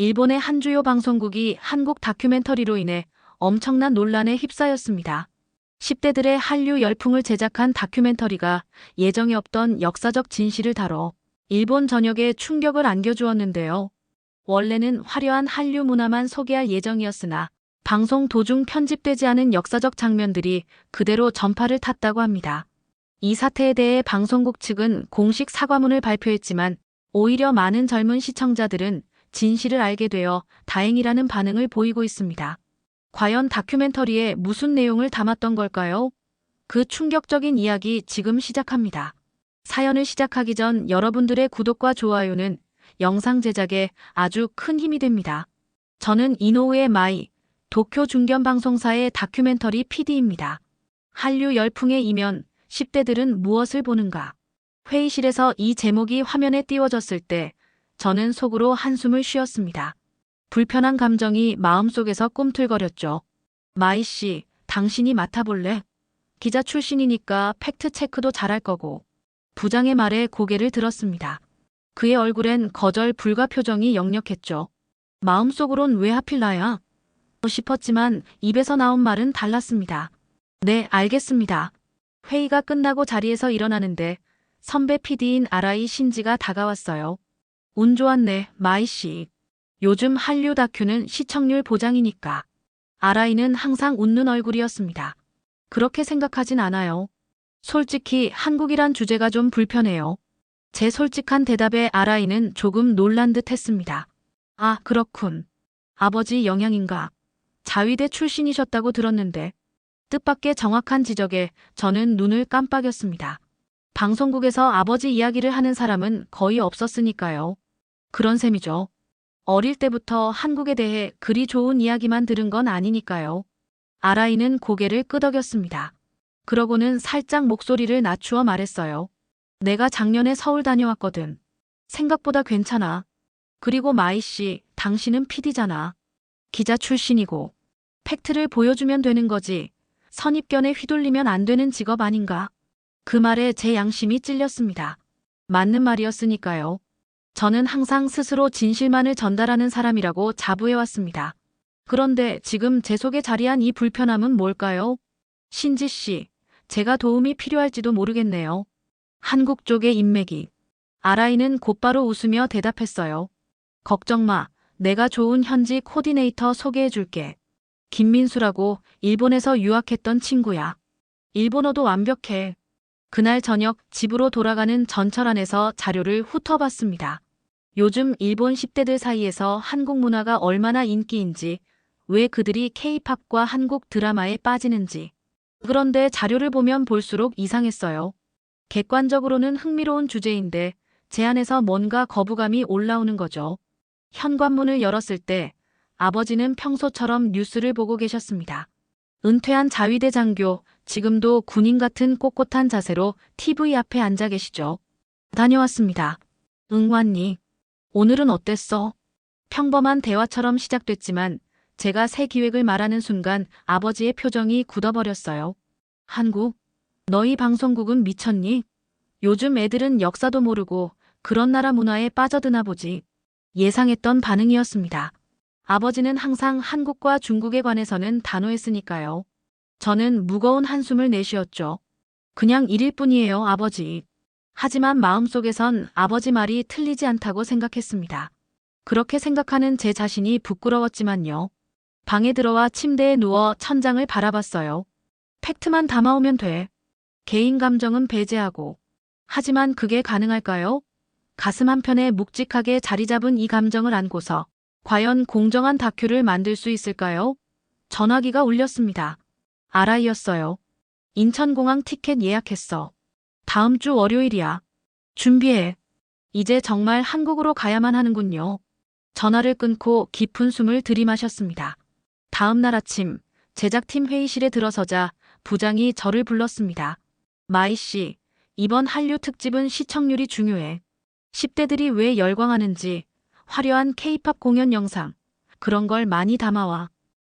일본의 한 주요 방송국이 한국 다큐멘터리로 인해 엄청난 논란에 휩싸였습니다. 10대들의 한류 열풍을 제작한 다큐멘터리가 예정에 없던 역사적 진실을 다뤄 일본 전역에 충격을 안겨주었는데요. 원래는 화려한 한류 문화만 소개할 예정이었으나 방송 도중 편집되지 않은 역사적 장면들이 그대로 전파를 탔다고 합니다. 이 사태에 대해 방송국 측은 공식 사과문을 발표했지만 오히려 많은 젊은 시청자들은 진실을 알게 되어 다행이라는 반응을 보이고 있습니다. 과연 다큐멘터리에 무슨 내용을 담았던 걸까요? 그 충격적인 이야기 지금 시작합니다. 사연을 시작하기 전 여러분들의 구독과 좋아요는 영상 제작에 아주 큰 힘이 됩니다. 저는 이노우의 마이, 도쿄 중견방송사의 다큐멘터리 PD입니다. 한류 열풍의 이면, 10대들은 무엇을 보는가? 회의실에서 이 제목이 화면에 띄워졌을 때 저는 속으로 한숨을 쉬었습니다. 불편한 감정이 마음속에서 꿈틀거렸죠. 마이 씨, 당신이 맡아볼래? 기자 출신이니까 팩트체크도 잘할 거고. 부장의 말에 고개를 들었습니다. 그의 얼굴엔 거절 불가 표정이 역력했죠. 마음속으론 왜 하필 나야? 싶었지만 입에서 나온 말은 달랐습니다. 네, 알겠습니다. 회의가 끝나고 자리에서 일어나는데 선배 PD인 아라이 신지가 다가왔어요. 운 좋았네, 마이 씨. 요즘 한류 다큐는 시청률 보장이니까. 아라이는 항상 웃는 얼굴이었습니다. 그렇게 생각하진 않아요. 솔직히 한국이란 주제가 좀 불편해요. 제 솔직한 대답에 아라이는 조금 놀란 듯 했습니다. 아, 그렇군. 아버지 영향인가? 자위대 출신이셨다고 들었는데. 뜻밖의 정확한 지적에 저는 눈을 깜빡였습니다. 방송국에서 아버지 이야기를 하는 사람은 거의 없었으니까요. 그런 셈이죠. 어릴 때부터 한국에 대해 그리 좋은 이야기만 들은 건 아니니까요. 아라이는 고개를 끄덕였습니다. 그러고는 살짝 목소리를 낮추어 말했어요. 내가 작년에 서울 다녀왔거든. 생각보다 괜찮아. 그리고 마이 씨, 당신은 PD잖아. 기자 출신이고. 팩트를 보여주면 되는 거지. 선입견에 휘둘리면 안 되는 직업 아닌가? 그 말에 제 양심이 찔렸습니다. 맞는 말이었으니까요. 저는 항상 스스로 진실만을 전달하는 사람이라고 자부해왔습니다. 그런데 지금 제 속에 자리한 이 불편함은 뭘까요? 신지 씨, 제가 도움이 필요할지도 모르겠네요. 한국 쪽의 인맥이. 아라이는 곧바로 웃으며 대답했어요. 걱정 마, 내가 좋은 현지 코디네이터 소개해줄게. 김민수라고 일본에서 유학했던 친구야. 일본어도 완벽해. 그날 저녁 집으로 돌아가는 전철 안에서 자료를 훑어봤습니다. 요즘 일본 10대들 사이에서 한국 문화가 얼마나 인기인지, 왜 그들이 K-팝과 한국 드라마에 빠지는지. 그런데 자료를 보면 볼수록 이상했어요. 객관적으로는 흥미로운 주제인데 제 안에서 뭔가 거부감이 올라오는 거죠. 현관문을 열었을 때 아버지는 평소처럼 뉴스를 보고 계셨습니다. 은퇴한 자위대 장교, 지금도 군인 같은 꼿꼿한 자세로 TV 앞에 앉아 계시죠. 다녀왔습니다. 응왔니? 오늘은 어땠어? 평범한 대화처럼 시작됐지만 제가 새 기획을 말하는 순간 아버지의 표정이 굳어버렸어요. 한국? 너희 방송국은 미쳤니? 요즘 애들은 역사도 모르고 그런 나라 문화에 빠져드나 보지. 예상했던 반응이었습니다. 아버지는 항상 한국과 중국에 관해서는 단호했으니까요. 저는 무거운 한숨을 내쉬었죠. 그냥 일일 뿐이에요, 아버지. 하지만 마음속에선 아버지 말이 틀리지 않다고 생각했습니다. 그렇게 생각하는 제 자신이 부끄러웠지만요. 방에 들어와 침대에 누워 천장을 바라봤어요. 팩트만 담아오면 돼. 개인 감정은 배제하고. 하지만 그게 가능할까요? 가슴 한편에 묵직하게 자리 잡은 이 감정을 안고서 과연 공정한 다큐를 만들 수 있을까요? 전화기가 울렸습니다. 아라이였어요. 인천공항 티켓 예약했어. 다음 주 월요일이야. 준비해. 이제 정말 한국으로 가야만 하는군요. 전화를 끊고 깊은 숨을 들이마셨습니다. 다음 날 아침 제작팀 회의실에 들어서자 부장이 저를 불렀습니다. 마이 씨, 이번 한류 특집은 시청률이 중요해. 10대들이 왜 열광하는지 화려한 K-팝 공연 영상, 그런 걸 많이 담아와.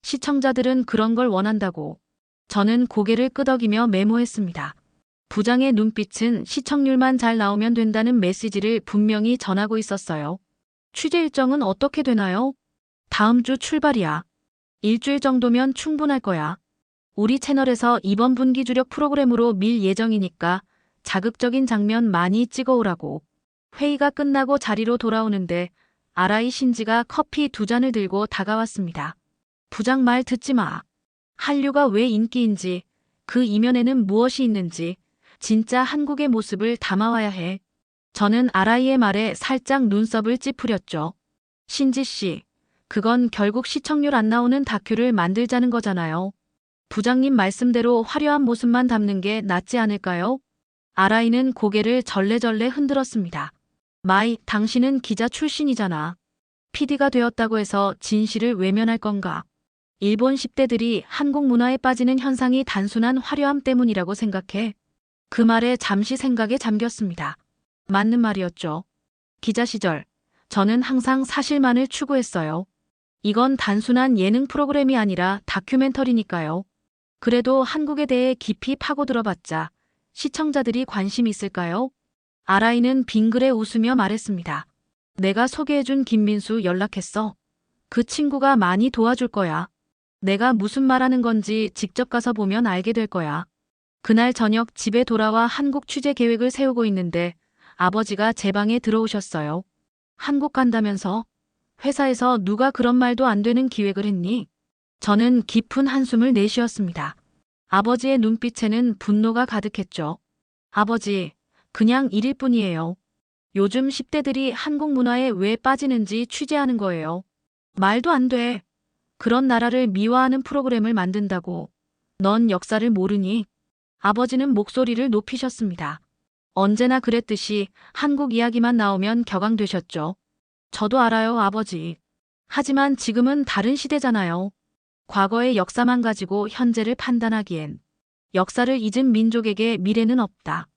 시청자들은 그런 걸 원한다고. 저는 고개를 끄덕이며 메모했습니다. 부장의 눈빛은 시청률만 잘 나오면 된다는 메시지를 분명히 전하고 있었어요. 취재 일정은 어떻게 되나요? 다음 주 출발이야. 일주일 정도면 충분할 거야. 우리 채널에서 이번 분기 주력 프로그램으로 밀 예정이니까 자극적인 장면 많이 찍어오라고. 회의가 끝나고 자리로 돌아오는데 아라이 신지가 커피 2잔을 들고 다가왔습니다. 부장 말 듣지 마. 한류가 왜 인기인지, 그 이면에는 무엇이 있는지, 진짜 한국의 모습을 담아와야 해. 저는 아라이의 말에 살짝 눈썹을 찌푸렸죠. 신지 씨, 그건 결국 시청률 안 나오는 다큐를 만들자는 거잖아요. 부장님 말씀대로 화려한 모습만 담는 게 낫지 않을까요? 아라이는 고개를 절레절레 흔들었습니다. 마이, 당신은 기자 출신이잖아. PD가 되었다고 해서 진실을 외면할 건가? 일본 10대들이 한국 문화에 빠지는 현상이 단순한 화려함 때문이라고 생각해. 그 말에 잠시 생각에 잠겼습니다. 맞는 말이었죠. 기자 시절, 저는 항상 사실만을 추구했어요. 이건 단순한 예능 프로그램이 아니라 다큐멘터리니까요. 그래도 한국에 대해 깊이 파고들어봤자 시청자들이 관심 있을까요? 아라이는 빙그레 웃으며 말했습니다. 내가 소개해준 김민수 연락했어. 그 친구가 많이 도와줄 거야. 내가 무슨 말하는 건지 직접 가서 보면 알게 될 거야. 그날 저녁 집에 돌아와 한국 취재 계획을 세우고 있는데 아버지가 제 방에 들어오셨어요. 한국 간다면서? 회사에서 누가 그런 말도 안 되는 기획을 했니? 저는 깊은 한숨을 내쉬었습니다. 아버지의 눈빛에는 분노가 가득했죠. 아버지, 그냥 일일 뿐이에요. 요즘 10대들이 한국 문화에 왜 빠지는지 취재하는 거예요. 말도 안 돼. 그런 나라를 미화하는 프로그램을 만든다고. 넌 역사를 모르니? 아버지는 목소리를 높이셨습니다. 언제나 그랬듯이 한국 이야기만 나오면 격앙되셨죠. 저도 알아요, 아버지. 하지만 지금은 다른 시대잖아요. 과거의 역사만 가지고 현재를 판단하기엔 역사를 잊은 민족에게 미래는 없다.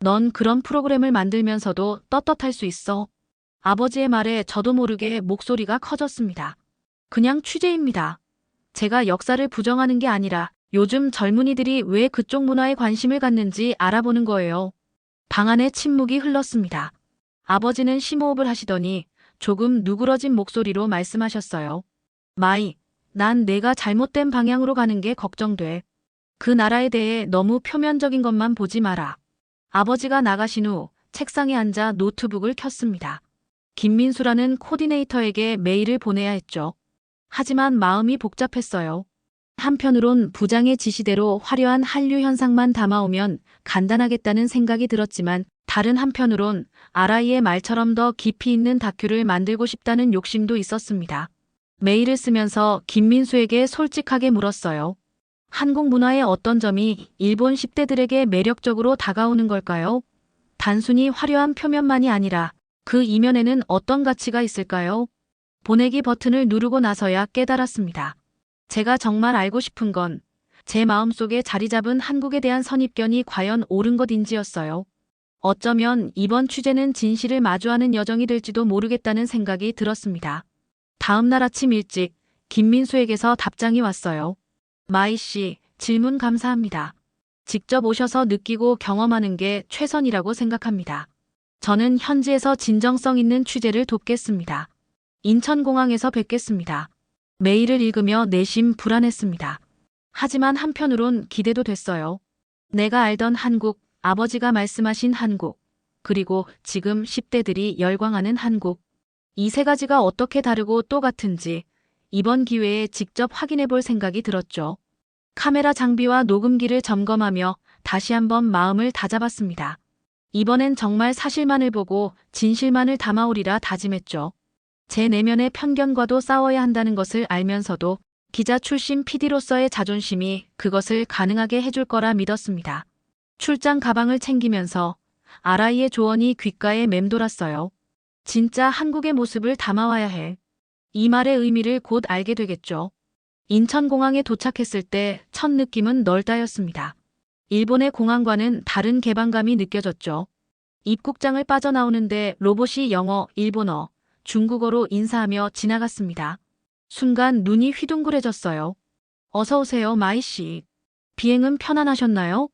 넌 그런 프로그램을 만들면서도 떳떳할 수 있어. 아버지의 말에 저도 모르게 목소리가 커졌습니다. 그냥 취재입니다. 제가 역사를 부정하는 게 아니라 요즘 젊은이들이 왜 그쪽 문화에 관심을 갖는지 알아보는 거예요. 방 안에 침묵이 흘렀습니다. 아버지는 심호흡을 하시더니 조금 누그러진 목소리로 말씀하셨어요. 마이, 난 내가 잘못된 방향으로 가는 게 걱정돼. 그 나라에 대해 너무 표면적인 것만 보지 마라. 아버지가 나가신 후 책상에 앉아 노트북을 켰습니다. 김민수라는 코디네이터에게 메일을 보내야 했죠. 하지만 마음이 복잡했어요. 한편으론 부장의 지시대로 화려한 한류 현상만 담아오면 간단하겠다는 생각이 들었지만 다른 한편으론 아라이의 말처럼 더 깊이 있는 다큐를 만들고 싶다는 욕심도 있었습니다. 메일을 쓰면서 김민수에게 솔직하게 물었어요. 한국 문화의 어떤 점이 일본 10대들에게 매력적으로 다가오는 걸까요? 단순히 화려한 표면만이 아니라 그 이면에는 어떤 가치가 있을까요? 보내기 버튼을 누르고 나서야 깨달았습니다. 제가 정말 알고 싶은 건 제 마음속에 자리 잡은 한국에 대한 선입견이 과연 옳은 것인지였어요. 어쩌면 이번 취재는 진실을 마주하는 여정이 될지도 모르겠다는 생각이 들었습니다. 다음 날 아침 일찍 김민수에게서 답장이 왔어요. 마이 씨, 질문 감사합니다. 직접 오셔서 느끼고 경험하는 게 최선이라고 생각합니다. 저는 현지에서 진정성 있는 취재를 돕겠습니다. 인천공항에서 뵙겠습니다. 메일을 읽으며 내심 불안했습니다. 하지만 한편으론 기대도 됐어요. 내가 알던 한국, 아버지가 말씀하신 한국, 그리고 지금 10대들이 열광하는 한국. 이 세 가지가 어떻게 다르고 또 같은지 이번 기회에 직접 확인해 볼 생각이 들었죠. 카메라 장비와 녹음기를 점검하며 다시 한번 마음을 다잡았습니다. 이번엔 정말 사실만을 보고 진실만을 담아오리라 다짐했죠. 제 내면의 편견과도 싸워야 한다는 것을 알면서도 기자 출신 PD로서의 자존심이 그것을 가능하게 해줄 거라 믿었습니다. 출장 가방을 챙기면서 아라이의 조언이 귓가에 맴돌았어요. 진짜 한국의 모습을 담아와야 해. 이 말의 의미를 곧 알게 되겠죠. 인천공항에 도착했을 때 첫 느낌은 넓다였습니다. 일본의 공항과는 다른 개방감이 느껴졌죠. 입국장을 빠져나오는데 로봇이 영어, 일본어, 중국어로 인사하며 지나갔습니다. 순간 눈이 휘둥그레졌어요. 어서 오세요, 마이 씨. 비행은 편안하셨나요?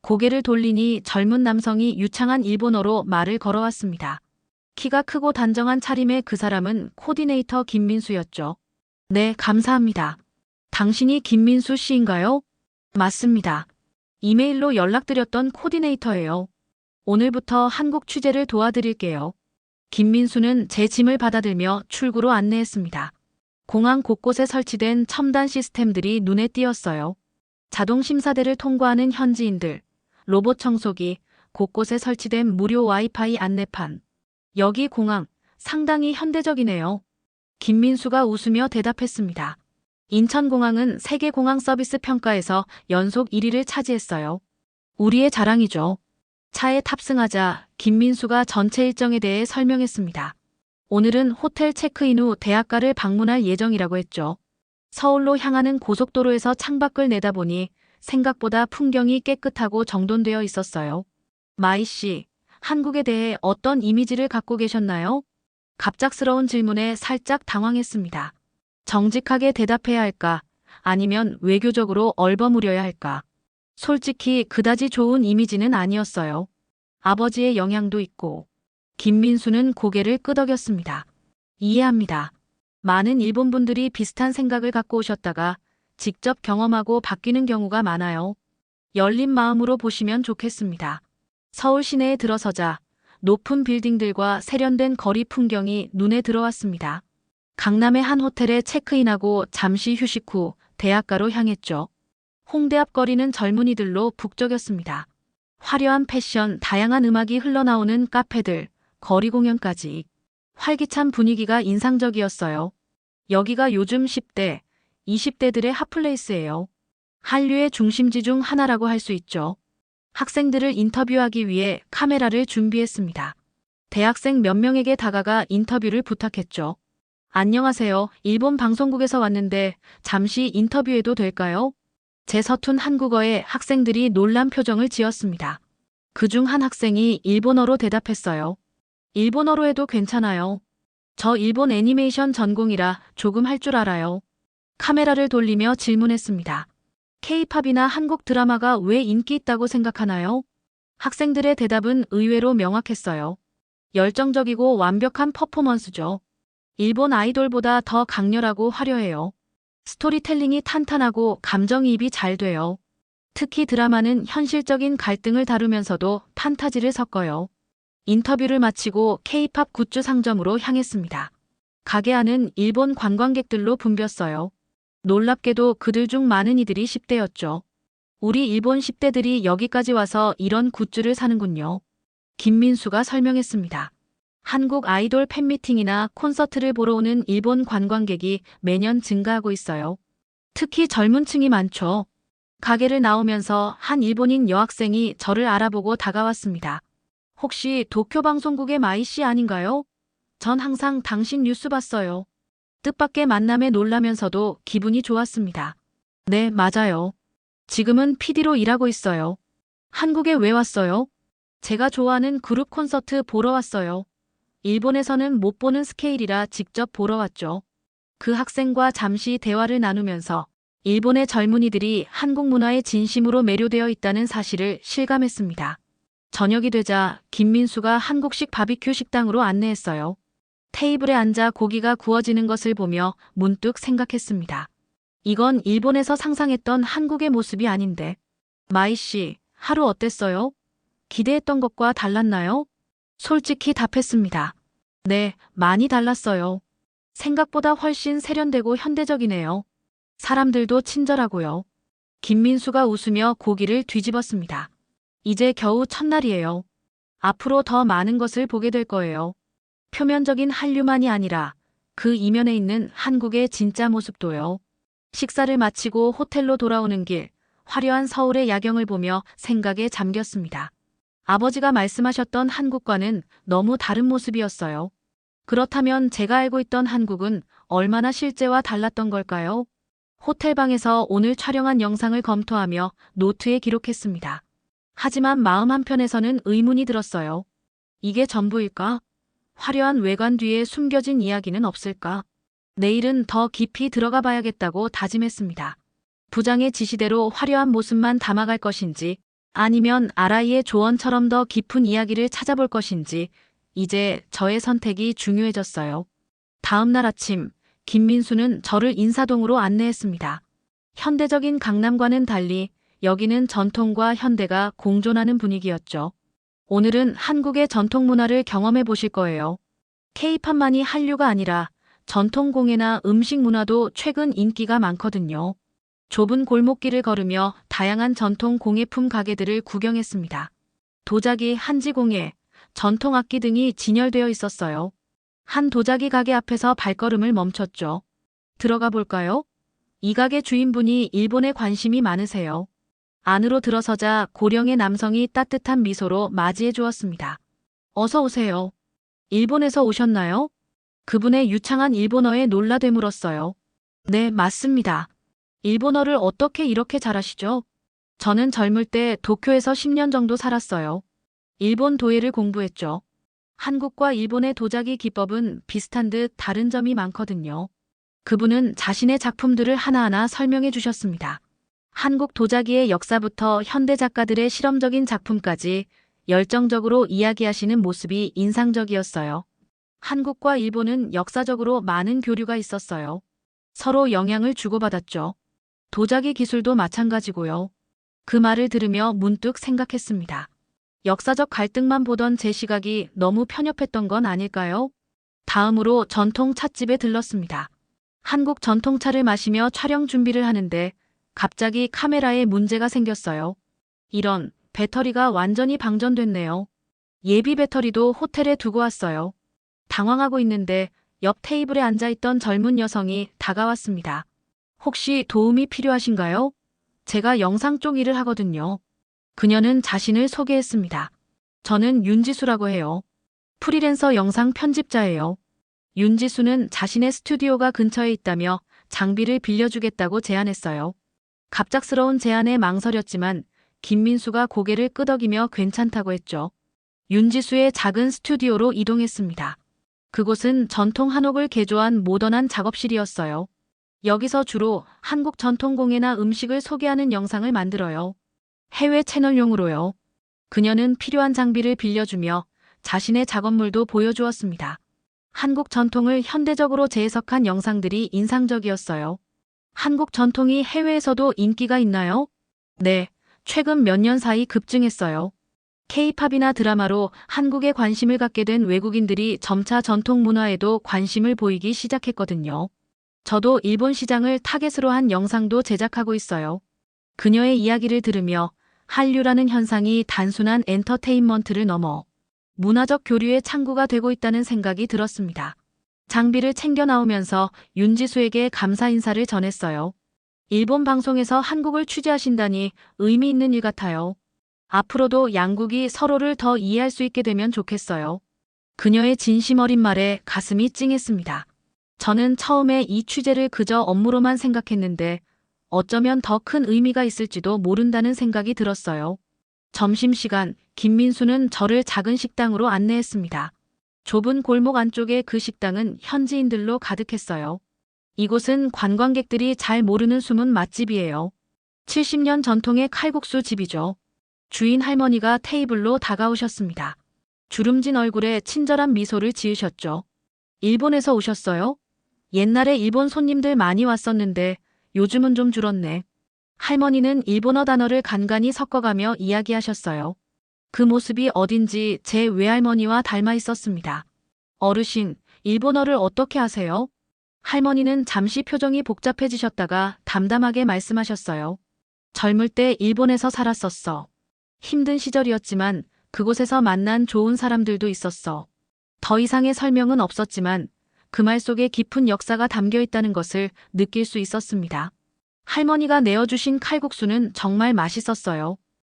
고개를 돌리니 젊은 남성이 유창한 일본어로 말을 걸어왔습니다. 키가 크고 단정한 차림의 그 사람은 코디네이터 김민수였죠. 네, 감사합니다. 당신이 김민수 씨인가요? 맞습니다. 이메일로 연락드렸던 코디네이터예요. 오늘부터 한국 취재를 도와드릴게요. 김민수는 제 짐을 받아들며 출구로 안내했습니다. 공항 곳곳에 설치된 첨단 시스템들이 눈에 띄었어요. 자동 심사대를 통과하는 현지인들, 로봇 청소기, 곳곳에 설치된 무료 와이파이 안내판. 여기 공항, 상당히 현대적이네요. 김민수가 웃으며 대답했습니다. 인천공항은 세계공항 서비스 평가에서 연속 1위를 차지했어요. 우리의 자랑이죠. 차에 탑승하자 김민수가 전체 일정에 대해 설명했습니다. 오늘은 호텔 체크인 후 대학가를 방문할 예정이라고 했죠. 서울로 향하는 고속도로에서 창밖을 내다보니 생각보다 풍경이 깨끗하고 정돈되어 있었어요. 마이 씨, 한국에 대해 어떤 이미지를 갖고 계셨나요? 갑작스러운 질문에 살짝 당황했습니다. 정직하게 대답해야 할까? 아니면 외교적으로 얼버무려야 할까? 솔직히 그다지 좋은 이미지는 아니었어요. 아버지의 영향도 있고. 김민수는 고개를 끄덕였습니다. 이해합니다. 많은 일본 분들이 비슷한 생각을 갖고 오셨다가 직접 경험하고 바뀌는 경우가 많아요. 열린 마음으로 보시면 좋겠습니다. 서울 시내에 들어서자 높은 빌딩들과 세련된 거리 풍경이 눈에 들어왔습니다. 강남의 한 호텔에 체크인하고 잠시 휴식 후 대학가로 향했죠. 홍대 앞 거리는 젊은이들로 북적였습니다. 화려한 패션, 다양한 음악이 흘러나오는 카페들, 거리 공연까지. 활기찬 분위기가 인상적이었어요. 여기가 요즘 10대, 20대들의 핫플레이스예요. 한류의 중심지 중 하나라고 할 수 있죠. 학생들을 인터뷰하기 위해 카메라를 준비했습니다. 대학생 몇 명에게 다가가 인터뷰를 부탁했죠. 안녕하세요. 일본 방송국에서 왔는데 잠시 인터뷰해도 될까요? 제 서툰 한국어에 학생들이 놀란 표정을 지었습니다. 그중 한 학생이 일본어로 대답했어요. 일본어로 해도 괜찮아요. 저 일본 애니메이션 전공이라 조금 할 줄 알아요. 카메라를 돌리며 질문했습니다. K-팝이나 한국 드라마가 왜 인기 있다고 생각하나요? 학생들의 대답은 의외로 명확했어요. 열정적이고 완벽한 퍼포먼스죠. 일본 아이돌보다 더 강렬하고 화려해요. 스토리텔링이 탄탄하고 감정이입이 잘 돼요. 특히 드라마는 현실적인 갈등을 다루면서도 판타지를 섞어요. 인터뷰를 마치고 K-팝 굿즈 상점으로 향했습니다. 가게 안은 일본 관광객들로 붐볐어요. 놀랍게도 그들 중 많은 이들이 10대였죠. 우리 일본 10대들이 여기까지 와서 이런 굿즈를 사는군요. 김민수가 설명했습니다. 한국 아이돌 팬미팅이나 콘서트를 보러 오는 일본 관광객이 매년 증가하고 있어요. 특히 젊은 층이 많죠. 가게를 나오면서 한 일본인 여학생이 저를 알아보고 다가왔습니다. 혹시 도쿄 방송국의 마이 씨 아닌가요? 전 항상 당신 뉴스 봤어요. 뜻밖의 만남에 놀라면서도 기분이 좋았습니다. 네, 맞아요. 지금은 PD로 일하고 있어요. 한국에 왜 왔어요? 제가 좋아하는 그룹 콘서트 보러 왔어요. 일본에서는 못 보는 스케일이라 직접 보러 왔죠. 그 학생과 잠시 대화를 나누면서 일본의 젊은이들이 한국 문화에 진심으로 매료되어 있다는 사실을 실감했습니다. 저녁이 되자 김민수가 한국식 바비큐 식당으로 안내했어요. 테이블에 앉아 고기가 구워지는 것을 보며 문득 생각했습니다. 이건 일본에서 상상했던 한국의 모습이 아닌데. 마이 씨, 하루 어땠어요? 기대했던 것과 달랐나요? 솔직히 답했습니다. 네, 많이 달랐어요. 생각보다 훨씬 세련되고 현대적이네요. 사람들도 친절하고요. 김민수가 웃으며 고기를 뒤집었습니다. 이제 겨우 첫날이에요. 앞으로 더 많은 것을 보게 될 거예요. 표면적인 한류만이 아니라 그 이면에 있는 한국의 진짜 모습도요. 식사를 마치고 호텔로 돌아오는 길, 화려한 서울의 야경을 보며 생각에 잠겼습니다. 아버지가 말씀하셨던 한국과는 너무 다른 모습이었어요. 그렇다면 제가 알고 있던 한국은 얼마나 실제와 달랐던 걸까요? 호텔방에서 오늘 촬영한 영상을 검토하며 노트에 기록했습니다. 하지만 마음 한편에서는 의문이 들었어요. 이게 전부일까? 화려한 외관 뒤에 숨겨진 이야기는 없을까? 내일은 더 깊이 들어가 봐야겠다고 다짐했습니다. 부장의 지시대로 화려한 모습만 담아갈 것인지, 아니면 아라이의 조언처럼 더 깊은 이야기를 찾아볼 것인지, 이제 저의 선택이 중요해졌어요. 다음 날 아침, 김민수는 저를 인사동으로 안내했습니다. 현대적인 강남과는 달리 여기는 전통과 현대가 공존하는 분위기였죠. 오늘은 한국의 전통 문화를 경험해 보실 거예요. K-팝만이 한류가 아니라 전통 공예나 음식 문화도 최근 인기가 많거든요. 좁은 골목길을 걸으며 다양한 전통 공예품 가게들을 구경했습니다. 도자기, 한지공예, 전통 악기 등이 진열되어 있었어요. 한 도자기 가게 앞에서 발걸음을 멈췄죠. 들어가 볼까요? 이 가게 주인분이 일본에 관심이 많으세요. 안으로 들어서자 고령의 남성이 따뜻한 미소로 맞이해 주었습니다. 어서 오세요. 일본에서 오셨나요? 그분의 유창한 일본어에 놀라 되물었어요. 네, 맞습니다. 일본어를 어떻게 이렇게 잘하시죠? 저는 젊을 때 도쿄에서 10년 정도 살았어요. 일본 도예를 공부했죠. 한국과 일본의 도자기 기법은 비슷한 듯 다른 점이 많거든요. 그분은 자신의 작품들을 하나하나 설명해 주셨습니다. 한국 도자기의 역사부터 현대 작가들의 실험적인 작품까지 열정적으로 이야기하시는 모습이 인상적이었어요. 한국과 일본은 역사적으로 많은 교류가 있었어요. 서로 영향을 주고받았죠. 도자기 기술도 마찬가지고요. 그 말을 들으며 문득 생각했습니다. 역사적 갈등만 보던 제 시각이 너무 편협했던 건 아닐까요? 다음으로 전통 찻집에 들렀습니다. 한국 전통차를 마시며 촬영 준비를 하는데 갑자기 카메라에 문제가 생겼어요. 이런, 배터리가 완전히 방전됐네요. 예비 배터리도 호텔에 두고 왔어요. 당황하고 있는데 옆 테이블에 앉아있던 젊은 여성이 다가왔습니다. 혹시 도움이 필요하신가요? 제가 영상 쪽 일을 하거든요. 그녀는 자신을 소개했습니다. 저는 윤지수라고 해요. 프리랜서 영상 편집자예요. 윤지수는 자신의 스튜디오가 근처에 있다며 장비를 빌려주겠다고 제안했어요. 갑작스러운 제안에 망설였지만 김민수가 고개를 끄덕이며 괜찮다고 했죠. 윤지수의 작은 스튜디오로 이동했습니다. 그곳은 전통 한옥을 개조한 모던한 작업실이었어요. 여기서 주로 한국 전통 공예나 음식을 소개하는 영상을 만들어요. 해외 채널용으로요. 그녀는 필요한 장비를 빌려주며 자신의 작업물도 보여주었습니다. 한국 전통을 현대적으로 재해석한 영상들이 인상적이었어요. 한국 전통이 해외에서도 인기가 있나요? 네, 최근 몇 년 사이 급증했어요. K-팝이나 드라마로 한국에 관심을 갖게 된 외국인들이 점차 전통 문화에도 관심을 보이기 시작했거든요. 저도 일본 시장을 타겟으로 한 영상도 제작하고 있어요. 그녀의 이야기를 들으며 한류라는 현상이 단순한 엔터테인먼트를 넘어 문화적 교류의 창구가 되고 있다는 생각이 들었습니다. 장비를 챙겨 나오면서 윤지수에게 감사 인사를 전했어요. 일본 방송에서 한국을 취재하신다니 의미 있는 일 같아요. 앞으로도 양국이 서로를 더 이해할 수 있게 되면 좋겠어요. 그녀의 진심 어린 말에 가슴이 찡했습니다. 저는 처음에 이 취재를 그저 업무로만 생각했는데 어쩌면 더 큰 의미가 있을지도 모른다는 생각이 들었어요. 점심시간, 김민수는 저를 작은 식당으로 안내했습니다. 좁은 골목 안쪽의 그 식당은 현지인들로 가득했어요. 이곳은 관광객들이 잘 모르는 숨은 맛집이에요. 70년 전통의 칼국수 집이죠. 주인 할머니가 테이블로 다가오셨습니다. 주름진 얼굴에 친절한 미소를 지으셨죠. 일본에서 오셨어요? 옛날에 일본 손님들 많이 왔었는데 요즘은 좀 줄었네. 할머니는 일본어 단어를 간간히 섞어가며 이야기하셨어요. 그 모습이 어딘지 제 외할머니와 닮아 있었습니다. 어르신, 일본어를 어떻게 하세요? 할머니는 잠시 표정이 복잡해지셨다가 담담하게 말씀하셨어요. 젊을 때 일본에서 살았었어. 힘든 시절이었지만 그곳에서 만난 좋은 사람들도 있었어. 더 이상의 설명은 없었지만 그 말 속에 깊은 역사가 담겨 있다는 것을 느낄 수 있었습니다. 할머니가 내어주신 칼국수는 정말 맛있었어요.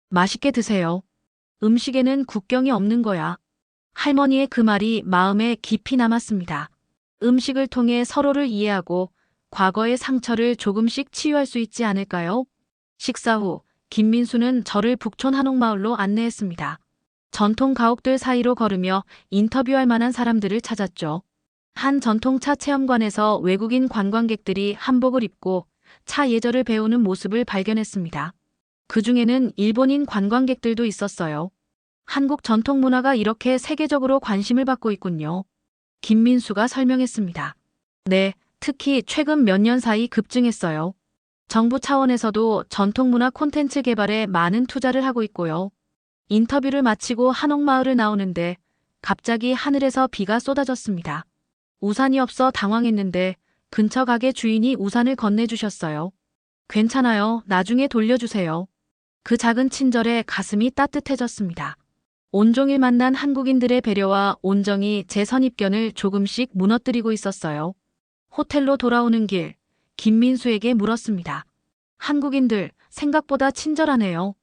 맛있게 드세요. 음식에는 국경이 없는 거야. 할머니의 그 말이 마음에 깊이 남았습니다. 음식을 통해 서로를 이해하고 과거의 상처를 조금씩 치유할 수 있지 않을까요? 식사 후 김민수는 저를 북촌 한옥마을로 안내했습니다. 전통 가옥들 사이로 걸으며 인터뷰할 만한 사람들을 찾았죠. 한 전통차 체험관에서 외국인 관광객들이 한복을 입고 차 예절을 배우는 모습을 발견했습니다. 그 중에는 일본인 관광객들도 있었어요. 한국 전통 문화가 이렇게 세계적으로 관심을 받고 있군요. 김민수가 설명했습니다. 네, 특히 최근 몇 년 사이 급증했어요. 정부 차원에서도 전통문화 콘텐츠 개발에 많은 투자를 하고 있고요. 인터뷰를 마치고 한옥마을을 나오는데 갑자기 하늘에서 비가 쏟아졌습니다. 우산이 없어 당황했는데 근처 가게 주인이 우산을 건네주셨어요. 괜찮아요. 나중에 돌려주세요. 그 작은 친절에 가슴이 따뜻해졌습니다. 온종일 만난 한국인들의 배려와 온정이 제 선입견을 조금씩 무너뜨리고 있었어요. 호텔로 돌아오는 길, 김민수에게 물었습니다. 한국인들 생각보다 친절하네요.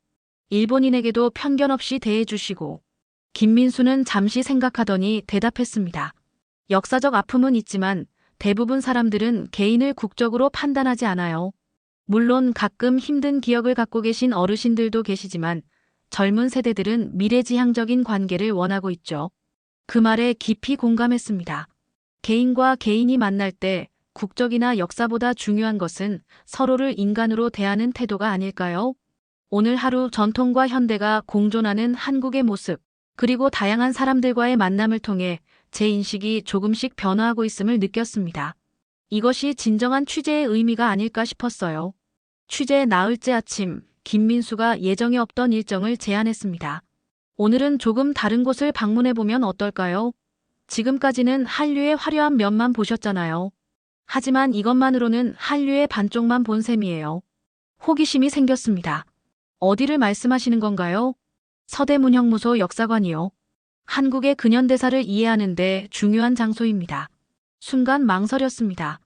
일본인에게도 편견 없이 대해주시고. 김민수는 잠시 생각하더니 대답했습니다. 역사적 아픔은 있지만 대부분 사람들은 개인을 국적으로 판단하지 않아요. 물론 가끔 힘든 기억을 갖고 계신 어르신들도 계시지만 젊은 세대들은 미래지향적인 관계를 원하고 있죠. 그 말에 깊이 공감했습니다. 개인과 개인이 만날 때 국적이나 역사보다 중요한 것은 서로를 인간으로 대하는 태도가 아닐까요? 오늘 하루 전통과 현대가 공존하는 한국의 모습, 그리고 다양한 사람들과의 만남을 통해 제 인식이 조금씩 변화하고 있음을 느꼈습니다. 이것이 진정한 취재의 의미가 아닐까 싶었어요. 취재 나흘째 아침, 김민수가 예정에 없던 일정을 제안했습니다. 오늘은 조금 다른 곳을 방문해보면 어떨까요? 지금까지는 한류의 화려한 면만 보셨잖아요. 하지만 이것만으로는 한류의 반쪽만 본 셈이에요. 호기심이 생겼습니다. 어디를 말씀하시는 건가요? 서대문형무소 역사관이요. 한국의 근현대사를 이해하는 데 중요한 장소입니다. 순간 망설였습니다.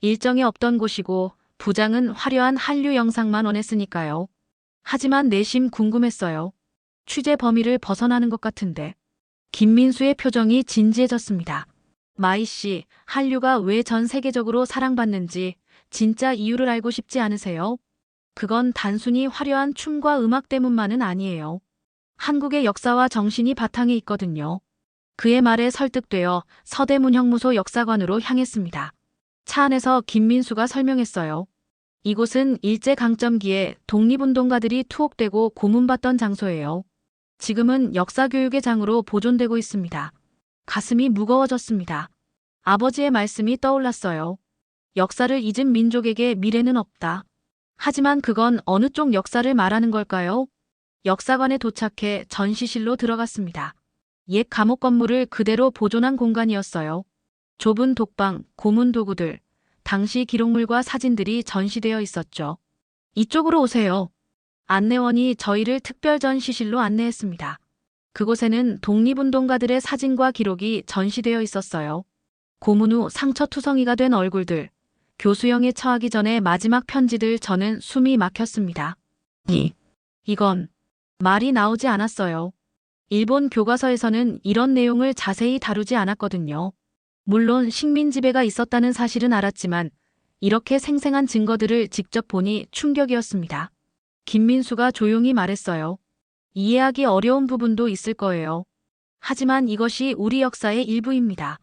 일정에 없던 곳이고 부장은 화려한 한류 영상만 원했으니까요. 하지만 내심 궁금했어요. 취재 범위를 벗어나는 것 같은데. 김민수의 표정이 진지해졌습니다. 마이 씨, 한류가 왜 전 세계적으로 사랑받는지 진짜 이유를 알고 싶지 않으세요? 그건 단순히 화려한 춤과 음악 때문만은 아니에요. 한국의 역사와 정신이 바탕에 있거든요. 그의 말에 설득되어 서대문형무소 역사관으로 향했습니다. 차 안에서 김민수가 설명했어요. 이곳은 일제강점기에 독립운동가들이 투옥되고 고문받던 장소예요. 지금은 역사교육의 장으로 보존되고 있습니다. 가슴이 무거워졌습니다. 아버지의 말씀이 떠올랐어요. 역사를 잊은 민족에게 미래는 없다. 하지만 그건 어느 쪽 역사를 말하는 걸까요? 역사관에 도착해 전시실로 들어갔습니다. 옛 감옥 건물을 그대로 보존한 공간이었어요. 좁은 독방, 고문 도구들, 당시 기록물과 사진들이 전시되어 있었죠. 이쪽으로 오세요. 안내원이 저희를 특별 전시실로 안내했습니다. 그곳에는 독립운동가들의 사진과 기록이 전시되어 있었어요. 고문 후 상처투성이가 된 얼굴들, 교수형에 처하기 전에 마지막 편지들. 저는 숨이 막혔습니다. 이건 말이 나오지 않았어요. 일본 교과서에서는 이런 내용을 자세히 다루지 않았거든요. 물론 식민지배가 있었다는 사실은 알았지만 이렇게 생생한 증거들을 직접 보니 충격이었습니다. 김민수가 조용히 말했어요. 이해하기 어려운 부분도 있을 거예요. 하지만 이것이 우리 역사의 일부입니다.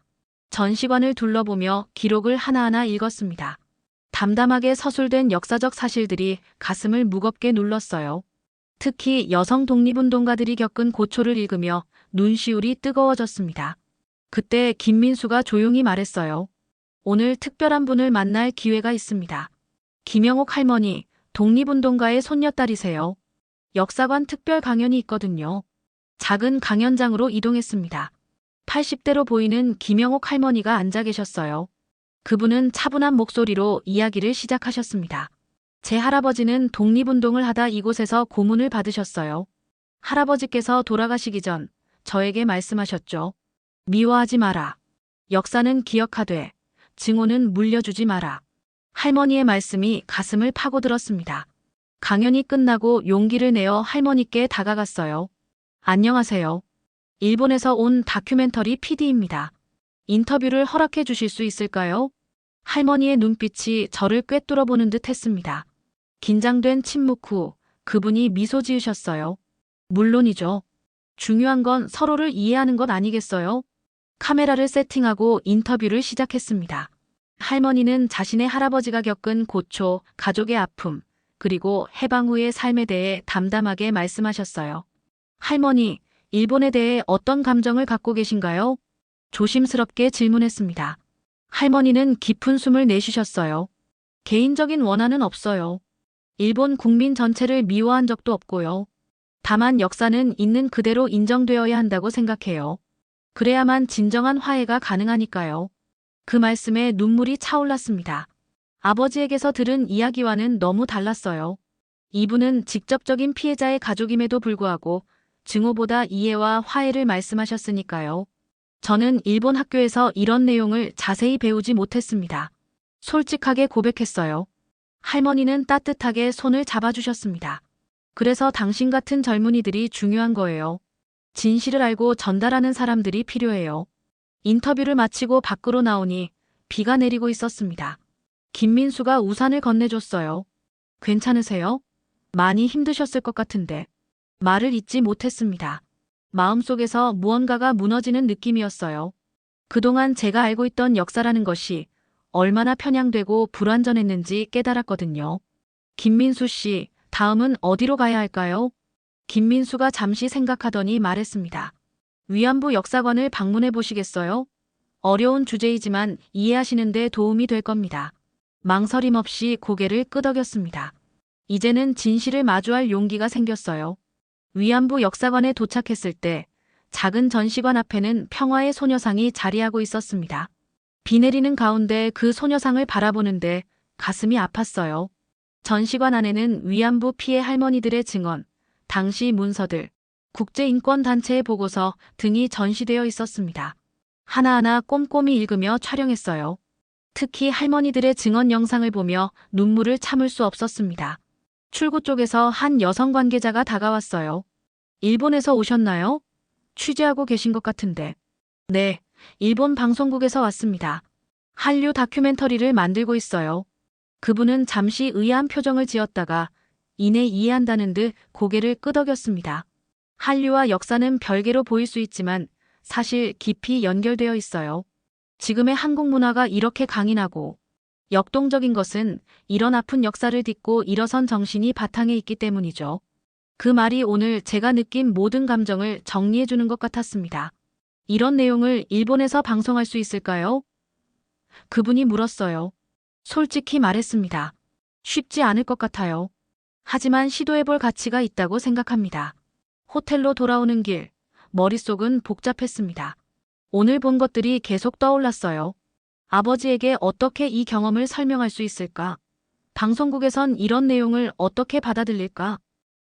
전시관을 둘러보며 기록을 하나하나 읽었습니다. 담담하게 서술된 역사적 사실들이 가슴을 무겁게 눌렀어요. 특히 여성 독립운동가들이 겪은 고초를 읽으며 눈시울이 뜨거워졌습니다. 그때 김민수가 조용히 말했어요. 오늘 특별한 분을 만날 기회가 있습니다. 김영옥 할머니, 독립운동가의 손녀딸이세요. 역사관 특별 강연이 있거든요. 작은 강연장으로 이동했습니다. 80대로 보이는 김영옥 할머니가 앉아 계셨어요. 그분은 차분한 목소리로 이야기를 시작하셨습니다. 제 할아버지는 독립운동을 하다 이곳에서 고문을 받으셨어요. 할아버지께서 돌아가시기 전 저에게 말씀하셨죠. 미워하지 마라. 역사는 기억하되 증오는 물려주지 마라. 할머니의 말씀이 가슴을 파고들었습니다. 강연이 끝나고 용기를 내어 할머니께 다가갔어요. 안녕하세요. 일본에서 온 다큐멘터리 PD입니다. 인터뷰를 허락해 주실 수 있을까요? 할머니의 눈빛이 저를 꿰뚫어보는 듯 했습니다. 긴장된 침묵 후 그분이 미소 지으셨어요. 물론이죠. 중요한 건 서로를 이해하는 것 아니겠어요? 카메라를 세팅하고 인터뷰를 시작했습니다. 할머니는 자신의 할아버지가 겪은 고초, 가족의 아픔, 그리고 해방 후의 삶에 대해 담담하게 말씀하셨어요. 할머니, 일본에 대해 어떤 감정을 갖고 계신가요? 조심스럽게 질문했습니다. 할머니는 깊은 숨을 내쉬셨어요. 개인적인 원한은 없어요. 일본 국민 전체를 미워한 적도 없고요. 다만 역사는 있는 그대로 인정되어야 한다고 생각해요. 그래야만 진정한 화해가 가능하니까요. 그 말씀에 눈물이 차올랐습니다. 아버지에게서 들은 이야기와는 너무 달랐어요. 이분은 직접적인 피해자의 가족임에도 불구하고 증오보다 이해와 화해를 말씀하셨으니까요. 저는 일본 학교에서 이런 내용을 자세히 배우지 못했습니다. 솔직하게 고백했어요. 할머니는 따뜻하게 손을 잡아주셨습니다. 그래서 당신 같은 젊은이들이 중요한 거예요. 진실을 알고 전달하는 사람들이 필요해요. 인터뷰를 마치고 밖으로 나오니 비가 내리고 있었습니다. 김민수가 우산을 건네줬어요. 괜찮으세요? 많이 힘드셨을 것 같은데. 말을 잇지 못했습니다. 마음속에서 무언가가 무너지는 느낌이었어요. 그동안 제가 알고 있던 역사라는 것이 얼마나 편향되고 불완전했는지 깨달았거든요. 김민수 씨, 다음은 어디로 가야 할까요? 김민수가 잠시 생각하더니 말했습니다. 위안부 역사관을 방문해 보시겠어요? 어려운 주제이지만 이해하시는 데 도움이 될 겁니다. 망설임 없이 고개를 끄덕였습니다. 이제는 진실을 마주할 용기가 생겼어요. 위안부 역사관에 도착했을 때 작은 전시관 앞에는 평화의 소녀상이 자리하고 있었습니다. 비 내리는 가운데 그 소녀상을 바라보는데 가슴이 아팠어요. 전시관 안에는 위안부 피해 할머니들의 증언, 당시 문서들, 국제인권단체의 보고서 등이 전시되어 있었습니다. 하나하나 꼼꼼히 읽으며 촬영했어요. 특히 할머니들의 증언 영상을 보며 눈물을 참을 수 없었습니다. 출구 쪽에서 한 여성 관계자가 다가왔어요. 일본에서 오셨나요? 취재하고 계신 것 같은데. 네, 일본 방송국에서 왔습니다. 한류 다큐멘터리를 만들고 있어요. 그분은 잠시 의아한 표정을 지었다가 이내 이해한다는 듯 고개를 끄덕였습니다. 한류와 역사는 별개로 보일 수 있지만 사실 깊이 연결되어 있어요. 지금의 한국 문화가 이렇게 강인하고 역동적인 것은 이런 아픈 역사를 딛고 일어선 정신이 바탕에 있기 때문이죠. 그 말이 오늘 제가 느낀 모든 감정을 정리해주는 것 같았습니다. 이런 내용을 일본에서 방송할 수 있을까요? 그분이 물었어요. 솔직히 말했습니다. 쉽지 않을 것 같아요. 하지만 시도해볼 가치가 있다고 생각합니다. 호텔로 돌아오는 길, 머릿속은 복잡했습니다. 오늘 본 것들이 계속 떠올랐어요. 아버지에게 어떻게 이 경험을 설명할 수 있을까? 방송국에선 이런 내용을 어떻게 받아들일까?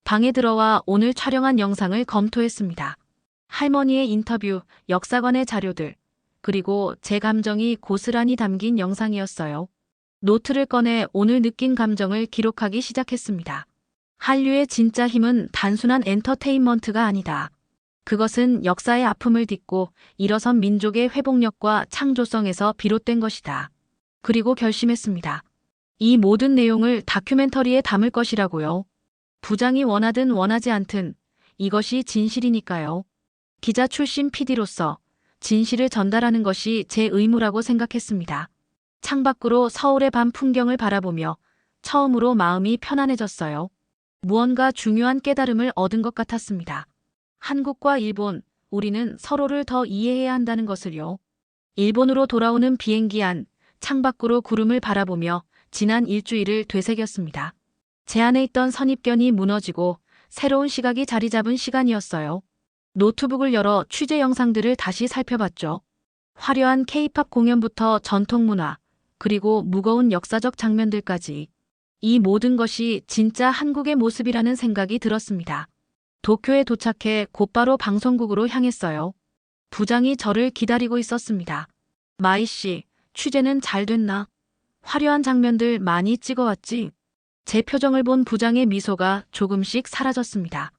방에 들어와 오늘 촬영한 영상을 검토했습니다. 할머니의 인터뷰, 역사관의 자료들, 그리고 제 감정이 고스란히 담긴 영상이었어요. 노트를 꺼내 오늘 느낀 감정을 기록하기 시작했습니다. 한류의 진짜 힘은 단순한 엔터테인먼트가 아니다. 그것은 역사의 아픔을 딛고 일어선 민족의 회복력과 창조성에서 비롯된 것이다. 그리고 결심했습니다. 이 모든 내용을 다큐멘터리에 담을 것이라고요. 부장이 원하든 원하지 않든 이것이 진실이니까요. 기자 출신 PD로서 진실을 전달하는 것이 제 의무라고 생각했습니다. 창밖으로 서울의 밤 풍경을 바라보며 처음으로 마음이 편안해졌어요. 무언가 중요한 깨달음을 얻은 것 같았습니다. 한국과 일본, 우리는 서로를 더 이해해야 한다는 것을요. 일본으로 돌아오는 비행기 안, 창밖으로 구름을 바라보며 지난 일주일을 되새겼습니다. 제 안에 있던 선입견이 무너지고 새로운 시각이 자리 잡은 시간이었어요. 노트북을 열어 취재 영상들을 다시 살펴봤죠. 화려한 K-팝 공연부터 전통문화, 그리고 무거운 역사적 장면들까지. 이 모든 것이 진짜 한국의 모습이라는 생각이 들었습니다. 도쿄에 도착해 곧바로 방송국으로 향했어요. 부장이 저를 기다리고 있었습니다. 마이 씨, 취재는 잘 됐나? 화려한 장면들 많이 찍어왔지? 제 표정을 본 부장의 미소가 조금씩 사라졌습니다.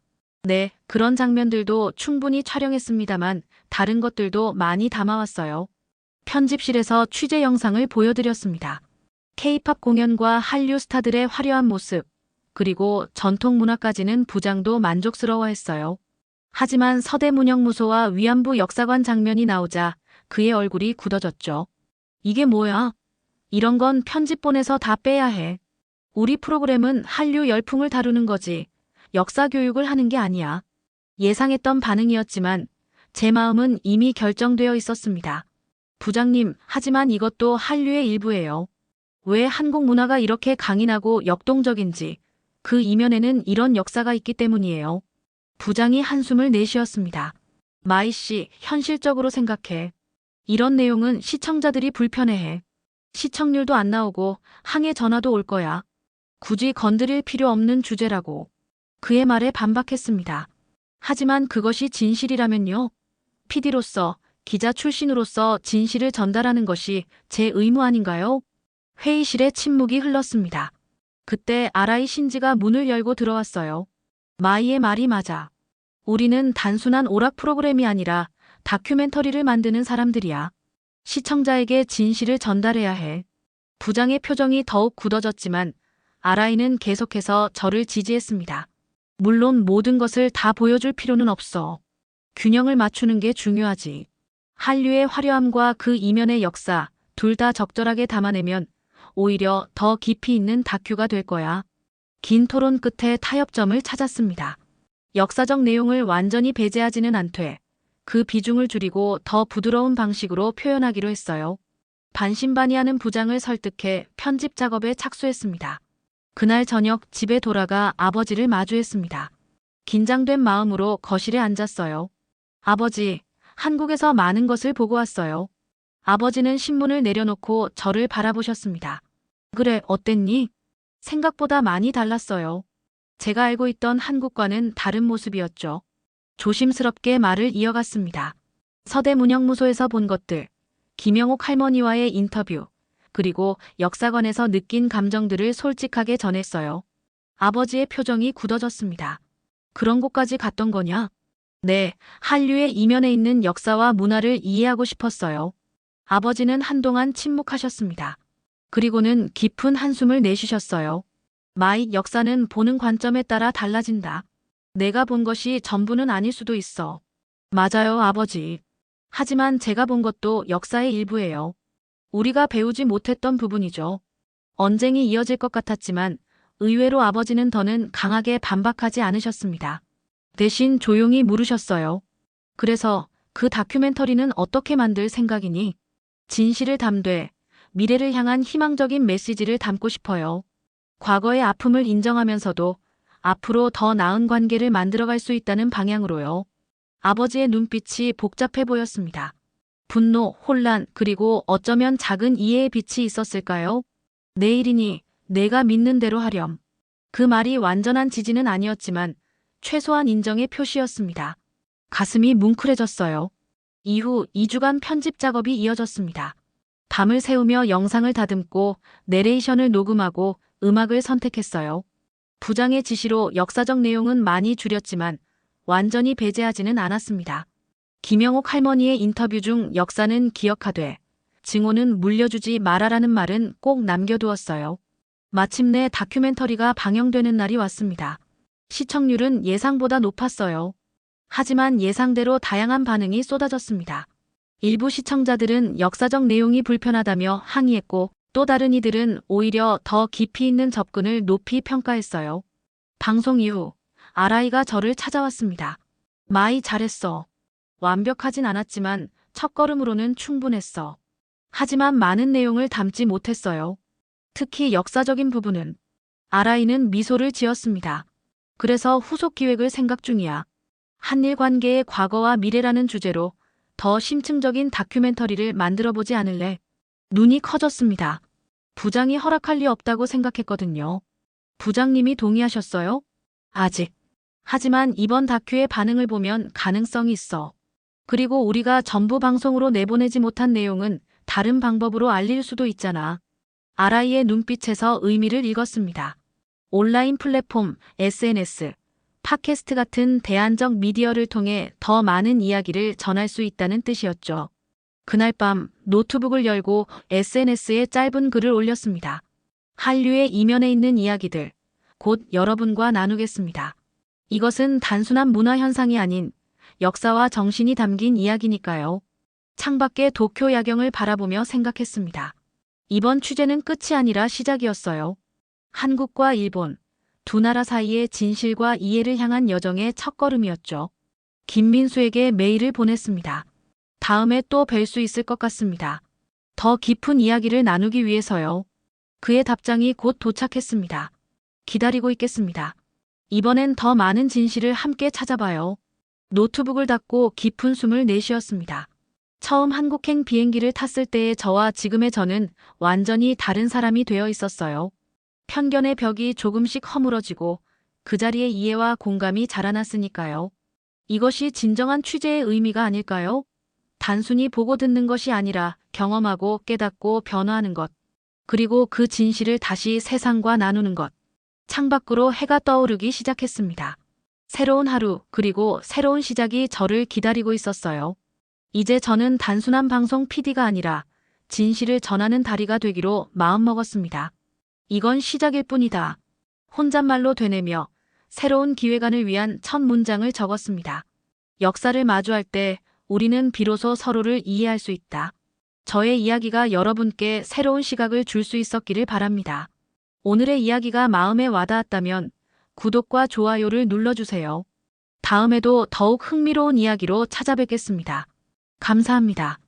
네, 그런 장면들도 충분히 촬영했습니다만 다른 것들도 많이 담아왔어요. 편집실에서 취재 영상을 보여드렸습니다. K-팝 공연과 한류 스타들의 화려한 모습, 그리고 전통 문화까지는 부장도 만족스러워했어요. 하지만 서대문형무소와 위안부 역사관 장면이 나오자 그의 얼굴이 굳어졌죠. 이게 뭐야? 이런 건 편집본에서 다 빼야 해. 우리 프로그램은 한류 열풍을 다루는 거지. 역사 교육을 하는 게 아니야. 예상했던 반응이었지만 제 마음은 이미 결정되어 있었습니다. 부장님, 하지만 이것도 한류의 일부예요. 왜 한국 문화가 이렇게 강인하고 역동적인지 그 이면에는 이런 역사가 있기 때문이에요. 부장이 한숨을 내쉬었습니다. 마이 씨, 현실적으로 생각해. 이런 내용은 시청자들이 불편해해. 시청률도 안 나오고 항해 전화도 올 거야. 굳이 건드릴 필요 없는 주제라고. 그의 말에 반박했습니다. 하지만 그것이 진실이라면요. PD로서, 기자 출신으로서 진실을 전달하는 것이 제 의무 아닌가요? 회의실에 침묵이 흘렀습니다. 그때 아라이 신지가 문을 열고 들어왔어요. 마이의 말이 맞아. 우리는 단순한 오락 프로그램이 아니라 다큐멘터리를 만드는 사람들이야. 시청자에게 진실을 전달해야 해. 부장의 표정이 더욱 굳어졌지만 아라이는 계속해서 저를 지지했습니다. 물론 모든 것을 다 보여줄 필요는 없어. 균형을 맞추는 게 중요하지. 한류의 화려함과 그 이면의 역사, 둘 다 적절하게 담아내면 오히려 더 깊이 있는 다큐가 될 거야. 긴 토론 끝에 타협점을 찾았습니다. 역사적 내용을 완전히 배제하지는 않되 그 비중을 줄이고 더 부드러운 방식으로 표현하기로 했어요. 반신반의하는 부장을 설득해 편집 작업에 착수했습니다. 그날 저녁 집에 돌아가 아버지를 마주했습니다. 긴장된 마음으로 거실에 앉았어요. 아버지, 한국에서 많은 것을 보고 왔어요. 아버지는 신문을 내려놓고 저를 바라보셨습니다. 그래, 어땠니? 생각보다 많이 달랐어요. 제가 알고 있던 한국과는 다른 모습이었죠. 조심스럽게 말을 이어갔습니다. 서대문형무소에서 본 것들, 김영옥 할머니와의 인터뷰, 그리고 역사관에서 느낀 감정들을 솔직하게 전했어요. 아버지의 표정이 굳어졌습니다. 그런 곳까지 갔던 거냐? 네, 한류의 이면에 있는 역사와 문화를 이해하고 싶었어요. 아버지는 한동안 침묵하셨습니다. 그리고는 깊은 한숨을 내쉬셨어요. 마이, 역사는 보는 관점에 따라 달라진다. 내가 본 것이 전부는 아닐 수도 있어. 맞아요, 아버지. 하지만 제가 본 것도 역사의 일부예요. 우리가 배우지 못했던 부분이죠. 언쟁이 이어질 것 같았지만 의외로 아버지는 더는 강하게 반박하지 않으셨습니다. 대신 조용히 물으셨어요. 그래서 그 다큐멘터리는 어떻게 만들 생각이니? 진실을 담되 미래를 향한 희망적인 메시지를 담고 싶어요. 과거의 아픔을 인정하면서도 앞으로 더 나은 관계를 만들어갈 수 있다는 방향으로요. 아버지의 눈빛이 복잡해 보였습니다. 분노, 혼란, 그리고 어쩌면 작은 이해의 빛이 있었을까요? 내일이니 내가 믿는 대로 하렴. 그 말이 완전한 지지는 아니었지만 최소한 인정의 표시였습니다. 가슴이 뭉클해졌어요. 이후 2주간 편집 작업이 이어졌습니다. 밤을 새우며 영상을 다듬고 내레이션을 녹음하고 음악을 선택했어요. 부장의 지시로 역사적 내용은 많이 줄였지만 완전히 배제하지는 않았습니다. 김영옥 할머니의 인터뷰 중 역사는 기억하되 증오는 물려주지 말아라는 말은 꼭 남겨두었어요. 마침내 다큐멘터리가 방영되는 날이 왔습니다. 시청률은 예상보다 높았어요. 하지만 예상대로 다양한 반응이 쏟아졌습니다. 일부 시청자들은 역사적 내용이 불편하다며 항의했고 또 다른 이들은 오히려 더 깊이 있는 접근을 높이 평가했어요. 방송 이후 아라이가 저를 찾아왔습니다. 마이, 잘했어. 완벽하진 않았지만 첫걸음으로는 충분했어. 하지만 많은 내용을 담지 못했어요. 특히 역사적인 부분은. 아라이는 미소를 지었습니다. 그래서 후속 기획을 생각 중이야. 한일 관계의 과거와 미래라는 주제로 더 심층적인 다큐멘터리를 만들어보지 않을래? 눈이 커졌습니다. 부장이 허락할 리 없다고 생각했거든요. 부장님이 동의하셨어요? 아직. 하지만 이번 다큐의 반응을 보면 가능성이 있어. 그리고 우리가 전부 방송으로 내보내지 못한 내용은 다른 방법으로 알릴 수도 있잖아. 아라이의 눈빛에서 의미를 읽었습니다. 온라인 플랫폼, SNS, 팟캐스트 같은 대안적 미디어를 통해 더 많은 이야기를 전할 수 있다는 뜻이었죠. 그날 밤 노트북을 열고 SNS에 짧은 글을 올렸습니다. 한류의 이면에 있는 이야기들, 곧 여러분과 나누겠습니다. 이것은 단순한 문화 현상이 아닌 역사와 정신이 담긴 이야기니까요. 창밖의 도쿄 야경을 바라보며 생각했습니다. 이번 취재는 끝이 아니라 시작이었어요. 한국과 일본, 두 나라 사이의 진실과 이해를 향한 여정의 첫걸음이었죠. 김민수에게 메일을 보냈습니다. 다음에 또 뵐 수 있을 것 같습니다. 더 깊은 이야기를 나누기 위해서요. 그의 답장이 곧 도착했습니다. 기다리고 있겠습니다. 이번엔 더 많은 진실을 함께 찾아봐요. 노트북을 닫고 깊은 숨을 내쉬었습니다. 처음 한국행 비행기를 탔을 때의 저와 지금의 저는 완전히 다른 사람이 되어 있었어요. 편견의 벽이 조금씩 허물어지고 그 자리에 이해와 공감이 자라났으니까요. 이것이 진정한 취재의 의미가 아닐까요? 단순히 보고 듣는 것이 아니라 경험하고 깨닫고 변화하는 것. 그리고 그 진실을 다시 세상과 나누는 것. 창밖으로 해가 떠오르기 시작했습니다. 새로운 하루, 그리고 새로운 시작이 저를 기다리고 있었어요. 이제 저는 단순한 방송 PD가 아니라 진실을 전하는 다리가 되기로 마음먹었습니다. 이건 시작일 뿐이다. 혼잣말로 되뇌며 새로운 기획안을 위한 첫 문장을 적었습니다. 역사를 마주할 때 우리는 비로소 서로를 이해할 수 있다. 저의 이야기가 여러분께 새로운 시각을 줄 수 있었기를 바랍니다. 오늘의 이야기가 마음에 와닿았다면 구독과 좋아요를 눌러주세요. 다음에도 더욱 흥미로운 이야기로 찾아뵙겠습니다. 감사합니다.